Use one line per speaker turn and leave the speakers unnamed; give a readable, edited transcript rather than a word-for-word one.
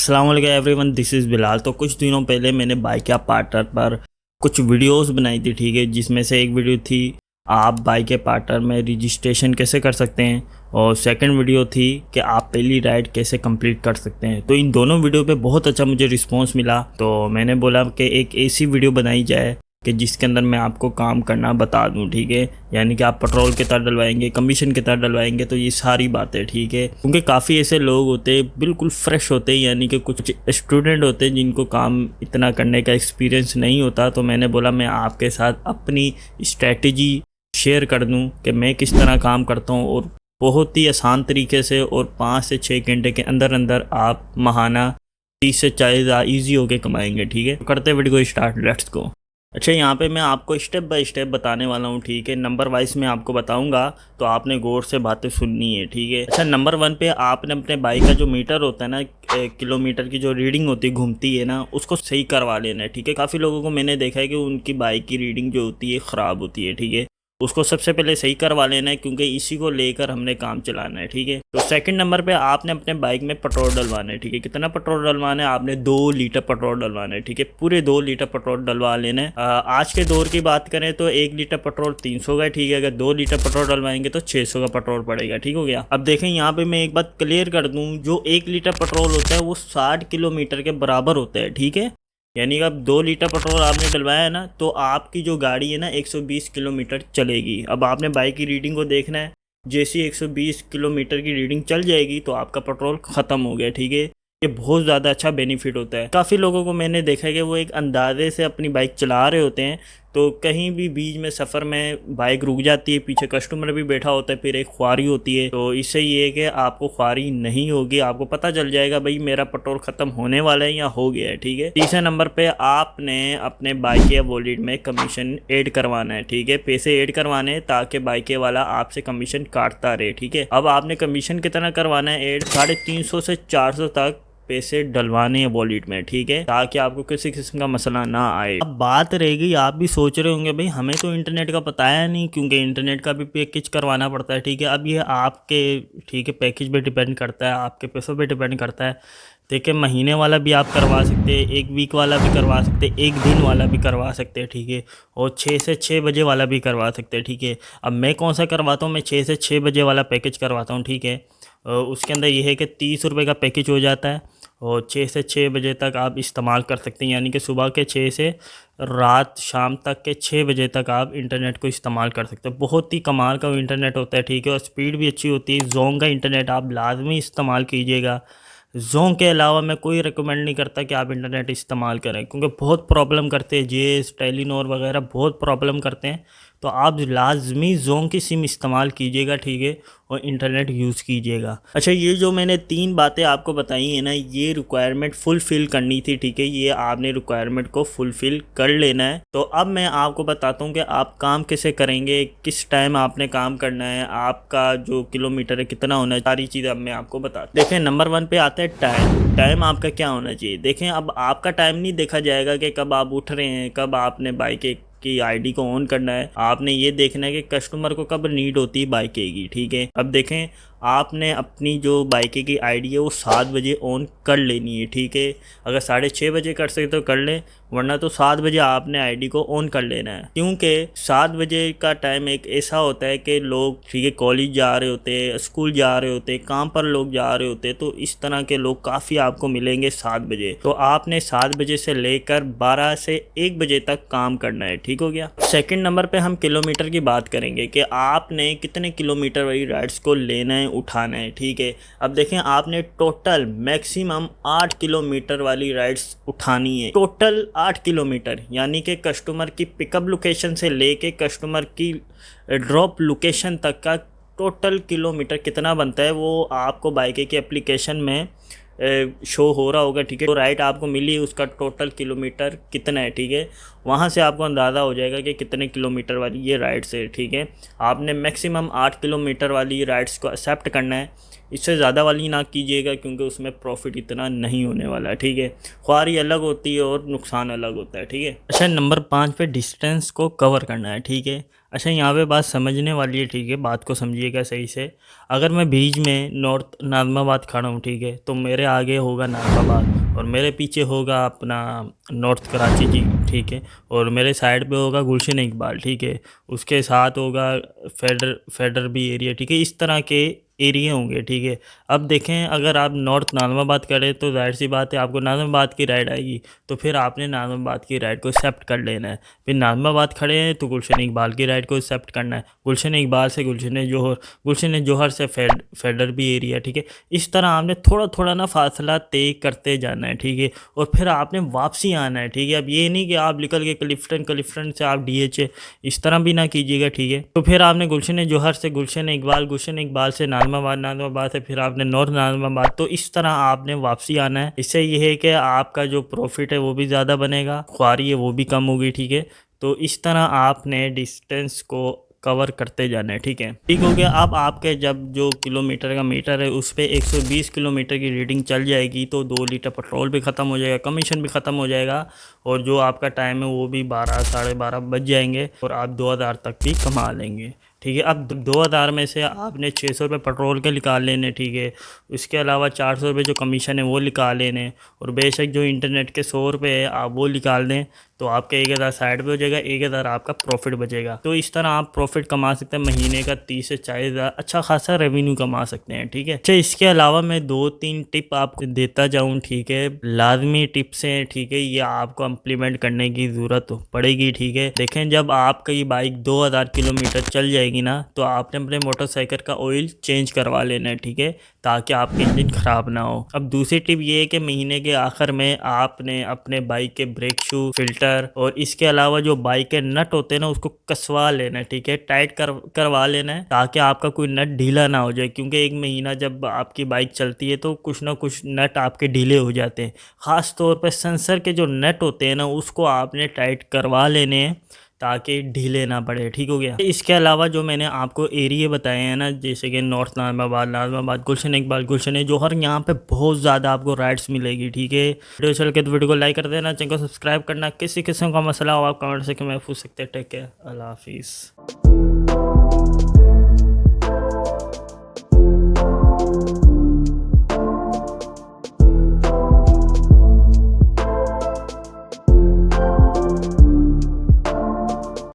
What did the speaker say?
अस्सलाम वालेकुम everyone, this is Bilal. तो कुछ दिनों पहले मैंने बाइक या पार्टनर पर कुछ वीडियोस बनाई थी, ठीक है। जिसमें से एक वीडियो थी आप बाइक के पार्टनर में रजिस्ट्रेशन कैसे कर सकते हैं, और सेकंड वीडियो थी कि आप पहली राइड कैसे कंप्लीट कर सकते हैं। तो इन दोनों वीडियो पे बहुत अच्छा मुझे रिस्पांस मिला, तो मैंने बोला कि एक ऐसी वीडियो बनाई जाए कि जिसके अंदर मैं आपको काम करना बता दूं, ठीक है। यानी कि आप पेट्रोल कितना डलवाएंगे, कमीशन कितना डलवाएंगे, तो ये सारी बातें, ठीक है। क्योंकि काफ़ी ऐसे लोग होते हैं बिल्कुल फ्रेश होते हैं, यानी कि कुछ स्टूडेंट होते हैं जिनको काम इतना करने का एक्सपीरियंस नहीं होता। तो मैंने बोला मैं आपके साथ अपनी स्ट्रेटजी शेयर कर दूं कि मैं किस तरह काम करता हूं, और बहुत ही आसान तरीके से और 5 से 6 घंटे के अंदर अंदर आप महाना 30 से 40 ईजी होके कमाएंगे, ठीक है। तो करते वीडियो को स्टार्ट, लेट्स गो। अच्छा, यहाँ पे मैं आपको स्टेप बाय स्टेप बताने वाला हूँ, ठीक है। नंबर वाइज मैं आपको बताऊँगा, तो आपने गौर से बातें सुननी है, ठीक है। अच्छा, नंबर 1 पे आपने अपने बाइक का जो मीटर होता है ना, किलोमीटर की जो रीडिंग होती है, घूमती है ना, उसको सही करवा लेना है, ठीक है। काफ़ी लोगों को मैंने देखा है कि उनकी बाइक की रीडिंग जो होती है ख़राब होती है, ठीक है। उसको सबसे पहले सही करवा लेना है, क्योंकि इसी को लेकर हमने काम चलाना है, ठीक है। तो सेकंड नंबर पे आपने अपने बाइक में पेट्रोल डलवाना है, ठीक है। कितना पेट्रोल डलवाना है? आपने 2 लीटर पेट्रोल डलवाना है, ठीक है। पूरे 2 लीटर पेट्रोल डलवा लेना है। आज के दौर की बात करें तो 1 लीटर पेट्रोल 300 का, ठीक है। अगर 2 लीटर पेट्रोल डलवाएंगे तो 600 का पेट्रोल पड़ेगा, ठीक हो गया। अब देखें, यहाँ पे मैं एक बात क्लियर कर दूँ, जो 1 लीटर पेट्रोल होता है वो 60 किलोमीटर के बराबर होता है, ठीक है। यानी कि अब 2 लीटर पेट्रोल आपने डलवाया है ना, तो आपकी जो गाड़ी है ना 120 किलोमीटर चलेगी। अब आपने बाइक की रीडिंग को देखना है, जैसी 120 किलोमीटर की रीडिंग चल जाएगी तो आपका पेट्रोल ख़त्म हो गया, ठीक है। ये बहुत ज़्यादा अच्छा बेनिफिट होता है। काफ़ी लोगों को मैंने देखा है कि वो एक अंदाजे से अपनी बाइक चला रहे होते हैं, तो कहीं भी बीच में सफ़र में बाइक रुक जाती है, पीछे कस्टमर भी बैठा होता है, फिर एक ख्वारी होती है। तो इससे ये है कि आपको ख्वारी नहीं होगी, आपको पता चल जाएगा भाई मेरा पेट्रोल ख़त्म होने वाला है या हो गया है, ठीक है। तीसरे नंबर पे आपने अपने बाइक या वॉलेट में कमीशन ऐड करवाना है, ठीक है। पैसे ऐड करवाने हैं ताकि बाइक वाला आपसे कमीशन काटता रहे, ठीक है। अब आपने कमीशन कितना करवाना है ऐड? 350 से 400 तक पैसे डलवाने हैं वॉलेट में, ठीक है, ताकि आपको किसी किस्म का मसला ना आए। अब बात रहेगी, आप भी सोच रहे होंगे भाई हमें तो इंटरनेट का पता है नहीं, क्योंकि इंटरनेट का भी पैकेज करवाना पड़ता है, ठीक है। अब ये आपके, ठीक है, पैकेज पे डिपेंड करता है, आपके पैसों पे डिपेंड करता है। देखिए, महीने वाला भी आप करवा सकते हैं, 1 वीक वाला भी करवा सकते हैं, 1 दिन वाला भी करवा सकते हैं, ठीक है। और 6 से 6 बजे वाला भी करवा सकते हैं, ठीक है। अब मैं कौन सा करवाता हूँ? मैं 6 से 6 बजे वाला पैकेज करवाता हूँ, ठीक है। उसके अंदर ये है कि 30 रुपये का पैकेज हो जाता है, और 6 से 6 बजे तक आप इस्तेमाल कर सकते हैं। यानी कि सुबह के 6 से रात शाम तक के 6 बजे तक आप इंटरनेट को इस्तेमाल कर सकते हैं। बहुत ही कमाल का इंटरनेट होता है, ठीक है। और स्पीड भी अच्छी होती है। जोंग का इंटरनेट आप लाजमी इस्तेमाल कीजिएगा। जोंग के अलावा मैं कोई रिकमेंड नहीं करता कि आप इंटरनेट इस्तेमाल करें, क्योंकि बहुत प्रॉब्लम करते हैं, जेएस, टेलीनॉर वगैरह बहुत प्रॉब्लम करते हैं। तो आप लाजमी जोंग की सिम इस्तेमाल कीजिएगा, ठीक है, और इंटरनेट यूज़ कीजिएगा। अच्छा, ये जो मैंने 3 बातें आपको बताई हैं ना, ये रिक्वायरमेंट फुलफ़िल करनी थी, ठीक है। ये आपने रिक्वायरमेंट को फुलफ़िल कर लेना है। तो अब मैं आपको बताता हूँ कि आप काम कैसे करेंगे, किस टाइम आपने काम करना है, आपका जो किलोमीटर है कितना होना है, सारी चीज़ अब मैं आपको बताता हूँ। देखें, नंबर 1 पे आता है टाइम। टाइम आपका क्या होना चाहिए? देखें, अब आपका टाइम नहीं देखा जाएगा कि कब आप उठ रहे हैं, कब आपने बाइक की आईडी को ऑन करना है। आपने ये देखना है कि कस्टमर को कब नीड होती है बाइकें की, ठीक है। अब देखें, आपने अपनी जो बाइकें की आईडी है वो 7 बजे ऑन कर लेनी है, ठीक है। अगर 6:30 बजे कर सके तो कर लें, वरना तो 7 बजे आपने आईडी को ऑन कर लेना है। क्योंकि 7 बजे का टाइम एक ऐसा होता है कि लोग, ठीक है, कॉलेज जा रहे होते हैं, स्कूल जा रहे होते हैं, काम पर लोग जा रहे होते हैं, तो इस तरह के लोग काफ़ी आपको मिलेंगे 7 बजे। तो आपने 7 बजे से लेकर 12 से 1 बजे तक काम करना है, ठीक हो गया। सेकंड नंबर पे हम किलोमीटर की बात करेंगे कि आपने कितने किलोमीटर वाली राइड्स को लेना है, उठाना है, ठीक है। अब देखें, आपने टोटल मैक्सिमम 8 किलोमीटर वाली राइड्स उठानी है, टोटल 8 किलोमीटर। यानी कि कस्टमर की पिकअप लोकेशन से लेके कस्टमर की ड्रॉप लोकेशन तक का टोटल किलोमीटर कितना बनता है वो आपको बाइक की एप्लीकेशन में शो हो रहा होगा, ठीक है। तो राइड आपको मिली, उसका टोटल किलोमीटर कितना है, ठीक है। वहाँ से आपको अंदाज़ा हो जाएगा कि कितने किलोमीटर वाली ये राइड्स है, ठीक है। आपने मैक्सिमम 8 किलोमीटर वाली राइड्स को एक्सेप्ट करना है, इससे ज़्यादा वाली ना कीजिएगा, क्योंकि उसमें प्रॉफिट इतना नहीं होने वाला है, ठीक है। ख्वारी अलग होती है और नुकसान अलग होता है, ठीक है। अच्छा, नंबर 5 पे डिस्टेंस को कवर करना है, ठीक है। अच्छा, यहाँ पे बात समझने वाली है, ठीक है, बात को समझिएगा सही से। अगर मैं बीच में नॉर्थ नाज़िमाबाद खड़ा हूँ, ठीक है, तो मेरे आगे होगा नाज़िमाबाद और मेरे पीछे होगा अपना नॉर्थ कराची जी, ठीक है, और मेरे साइड पे होगा गुलशन इकबाल, ठीक है, उसके साथ होगा फेडर भी एरिया, ठीक है, इस तरह के एरिया होंगे, ठीक है। अब देखें, अगर आप नॉर्थ नाज़िमाबाद करें तो जाहिर सी बात है आपको नाज़िमाबाद की राइड आएगी, तो फिर आपने नाज़िमाबाद की राइड को एक्सेप्ट कर लेना है। फिर नाज़िमाबाद खड़े हैं तो गुलशन इकबाल की राइड को एक्सेप्ट करना है, गुलशन इकबाल से गुलशन जौहर, गुलशन जौहर से फेडर भी एरिया, ठीक है। इस तरह आपने थोड़ा थोड़ा ना फासला तय करते जाना है, ठीक है, और फिर आपने वापसी आना है, ठीक है। अब ये नहीं कि आप निकल के क्लिफ्टन से आप DH, इस तरह भी ना कीजिएगा, ठीक है। तो फिर आपने गुलशन जौहर से गुलशन इकबाल से नाज़िमाबाद से फिर आपने नॉर्थ नाज़िमाबाद, तो इस तरह आपने वापसी आना है। इससे ये है कि आपका जो प्रॉफिट है वो भी ज़्यादा बनेगा, ख्वारी है वो भी कम होगी, ठीक है। तो इस तरह आपने डिस्टेंस को कवर करते जाना है, ठीक है। ठीक हो गया। अब आपके जब जो किलोमीटर का मीटर है उस पर 120 किलोमीटर की रीडिंग चल जाएगी तो 2 लीटर पेट्रोल भी ख़त्म हो जाएगा, कमीशन भी ख़त्म हो जाएगा, और जो आपका टाइम है वो भी 12 साढ़े 12 बज जाएंगे और आप 2000 तक भी कमा लेंगे, ठीक है। अब 2000 में से आपने 600 रुपये पेट्रोल के निकाल लेने, ठीक है। इसके अलावा 400 रुपये जो कमीशन है वो निकाल लेने, और बेशक जो इंटरनेट के 100 रुपये है आप वो निकाल दें, तो आपका 1000 साइड पे हो जाएगा, 1000 आपका प्रॉफिट बचेगा। तो इस तरह आप प्रॉफिट कमा सकते हैं, महीने का 30 से 40 हज़ार अच्छा खासा रेवेन्यू कमा सकते हैं, ठीक है। अच्छा, इसके अलावा मैं 2-3 टिप आपको देता जाऊँ, ठीक है, लाजमी टिप्स हैं, ठीक है, ये आपको इम्प्लीमेंट करने की ज़रूरत पड़ेगी, ठीक है। देखें, जब आपकी बाइक 2000 किलोमीटर चल जाएगी ना, तो आपने अपने मोटरसाइकिल का ऑयल चेंज करवा लेना है, ठीक है, ताकि आपकी इंजन ख़राब ना हो। अब दूसरी टिप ये है कि महीने के आखिर में आपने अपने बाइक के ब्रेक शू, फिल्टर और इसके अलावा जो बाइक के नट होते हैं ना उसको कसवा लेना है, ठीक है, टाइट करवा लेना है, ताकि आपका कोई नट ढीला ना हो जाए, क्योंकि 1 महीना जब आपकी बाइक चलती है तो कुछ ना कुछ नट आपके ढीले हो जाते हैं। ख़ास तौर पर सेंसर के जो नट होते हैं ना उसको आपने टाइट करवा लेने हैं ताकि ढीले ना पड़े, ठीक हो गया। इसके अलावा जो मैंने आपको एरिया बताए हैं ना, जैसे कि नॉर्थ नाज़िमाबाद, गुलशन इकबाल, गुलशन जौहर, यहाँ पे बहुत ज़्यादा आपको राइड्स मिलेगी, ठीक है। वीडियो चल के तो वीडियो को लाइक कर देना, चैनल को सब्सक्राइब करना। किसी किस्म का मसला हो आप कमेंट से मैं पूछ सकते हैं। टेक केयर, अल्लाह हाफिज़।